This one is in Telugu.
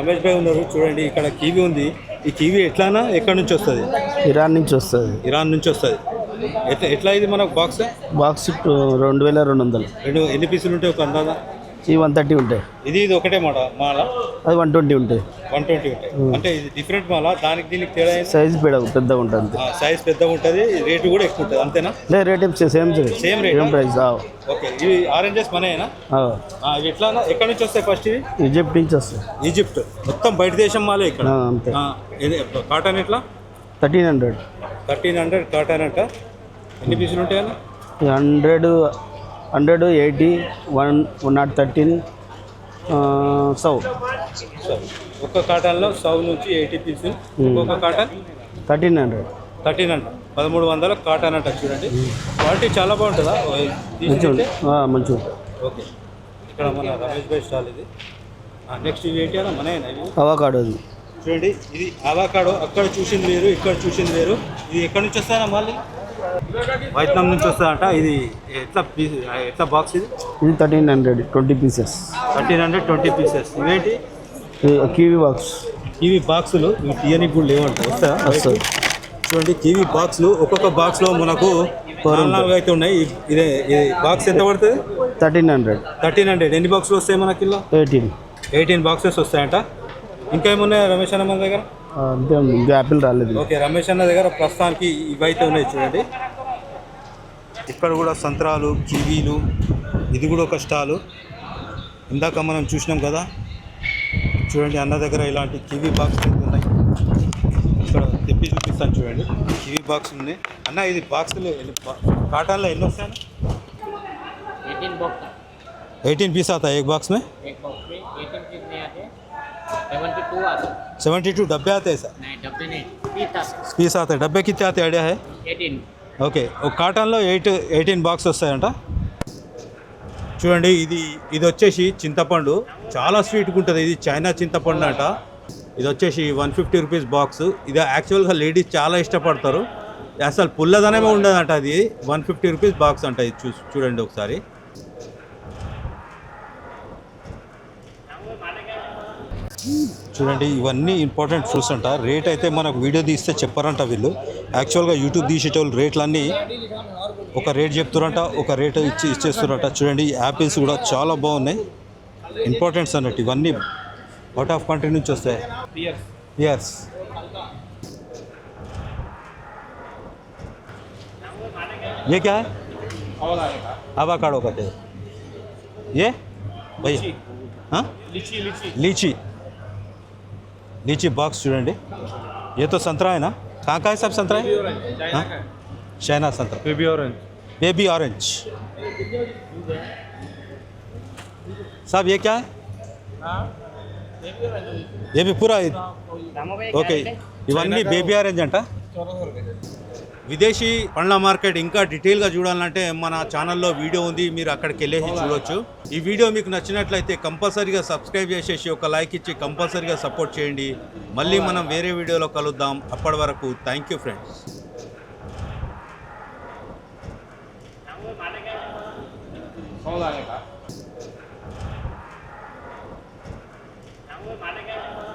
రమేష్ భాయ్ ఉన్నారు చూడండి. ఇక్కడ కివి ఉంది. ఈ కివి ఎట్లానా ఎక్కడి నుంచి వస్తుంది? ఇరాన్ నుంచి వస్తుంది. ఇరాన్ నుంచి వస్తుంది. ఎట్లా ఇది మనకు బాక్స్? బాక్స్ 2200. ఎన్ని పీసులు ఉంటాయి ఒక అందాదా? ఈ 130 ఉంటాయి. ఇది ఒకటే మాల అది 120 ఉంటాయి. 120 ఉంటాయి. అంటే ఇది డిఫరెంట్ మాల. దీనికి తేడా సైజ్ పెద్దగా ఉంటుంది. సైజ్ పెద్దగా ఉంటుంది. రేటు కూడా ఎక్కువ ఉంటుంది అంతేనా? Rate same rate price. Okay. ఇవి ఆరెంజెస్ మనయేనా? ఇవి ఎట్లా ఎక్కడి నుంచి వస్తాయి? ఫస్ట్ ఇవి ఈజిప్ట్ నుంచి వస్తాయి. ఈజిప్ట్ మొత్తం బయట దేశం మాలే ఇక్కడ. అంతే. కాటన్ ఎట్లా? 1300 కాటన్ అంట. ఎన్ని పీసులు ఉంటాయి అన్న? 180 113 సౌ. ఒక్క కాటన్లో 100 నుంచి 80 పీసులు. ఒక్కొక్క కాటన్ 1300 అంట. 1300 కాటన్ అంట. చూడండి క్వాలిటీ చాలా బాగుంటుందా? మంచిగా. ఓకే. ఇక్కడ మన రమేష్ భాయ్ స్టాల్ ఇది. నెక్స్ట్ ఇవి ఏంటి అన్న? మనయేనా ఇవి? అవకాడో. చూడండి ఇది అవకాడో. అక్కడ చూసింది వేరు, ఇక్కడ చూసింది వేరు. ఇది ఎక్కడి నుంచి వస్తాయన్నా? మళ్ళీ వైట్నాం నుంచి వస్తుందంట. ఇది ఎట్లా బాక్స్? ఇది 1300 20 పీసెస్. 1320 పీసెస్. ఇవేంటి? Kiwi box. కివీ బాక్సులు ఇవి తీయనికి కూడా లేవంట. వస్తాయి. చూడండి కివీ బాక్సులు. ఒక్కొక్క బాక్స్లో మనకు 4 అయితే ఉన్నాయి. ఇది బాక్స్ ఎంత పడుతుంది? 1300. ఎన్ని బాక్సులు వస్తాయి మనకి? 18 బాక్సెస్ వస్తాయంట. ఇంకా ఏమున్నాయి రమేష్ అన్న మన దగ్గర? అంతే, యాపిల్ రాలేదు. ఓకే. రమేష్ అన్న దగ్గర ప్రస్తుతానికి ఇవైతే ఉన్నాయి. చూడండి ఇక్కడ కూడా సంత్రాలు, కివీలు. ఇది కూడా ఒక స్టాలు. ఇందాక మనం చూసినాం కదా. చూడండి అన్న దగ్గర ఇలాంటి కివీ బాక్స్ ఉన్నాయి. ఇక్కడ తెప్పి చూపిస్తాను. చూడండి కివీ బాక్స్ ఉన్నాయి అన్న. ఇది బాక్సులు కాటన్లో ఎన్ని వస్తాయి? 18 पीस आता है एक बॉक्स में? 18 पीस नहीं आते, 72 आते। 72 डब्बे आते हैं सर? नहीं डब्बे नहीं, पीस आते हैं. डब्बे कितने आते आइडिया है? 18. ఓకే. ఒక కాటన్లో 18 బాక్స్ వస్తాయంట. చూడండి ఇది వచ్చేసి చింతపండు. చాలా స్వీట్గా ఉంటుంది. ఇది చైనా చింతపండు అంట. ఇది వచ్చేసి 150 రూపీస్ బాక్స్. ఇది యాక్చువల్గా లేడీస్ చాలా ఇష్టపడతారు. అసలు పుల్లదనమే ఉండదంట. అది 150 రూపీస్ బాక్స్ అంట. ఇది చూడండి ఒకసారి. చూడండి ఇవన్నీ ఇంపార్టెంట్ ఫ్రూట్స్ అంట. రేట్ అయితే మనకు వీడియో తీస్తే చెప్పారంట వీళ్ళు. యాక్చువల్గా యూట్యూబ్ తీసేటోళ్ళు రేట్లన్నీ ఒక రేట్ చెప్తారంట, ఒక రేట్ ఇచ్చేస్తారంట. చూడండి యాపిల్స్ కూడా చాలా బాగున్నాయి. ఇంపార్టెంట్స్ అన్నట్టు ఇవన్నీ అవుట్ ఆఫ్ కంట్రీ నుంచి వస్తాయి. పియర్స్. ये क्या है? एवोकाडो कहते हैं ये भैया. हाँ लीची बॉक्स చూడండి. ये तो संतरा है ना? कहाँ का है सब संतरा है? चाइना संतरा. Baby orange. साहब ये क्या है? ये भी पूरा ఓకే. ఇవన్నీ బేబీ ఆరెంజ్ అంట. విదేశీ పండ్ల మార్కెట్ ఇంకా డీటెయిల్గా చూడాలంటే మన ఛానల్లో వీడియో ఉంది. మీరు అక్కడికి వెళ్ళేసి చూడవచ్చు. ఈ వీడియో మీకు నచ్చినట్లయితే కంపల్సరీగా సబ్స్క్రైబ్ చేసేసి ఒక లైక్ ఇచ్చి కంపల్సరీగా సపోర్ట్ చేయండి. మళ్ళీ మనం వేరే వీడియోలో కలుద్దాం. అప్పటి వరకు థ్యాంక్ యూ ఫ్రెండ్స్.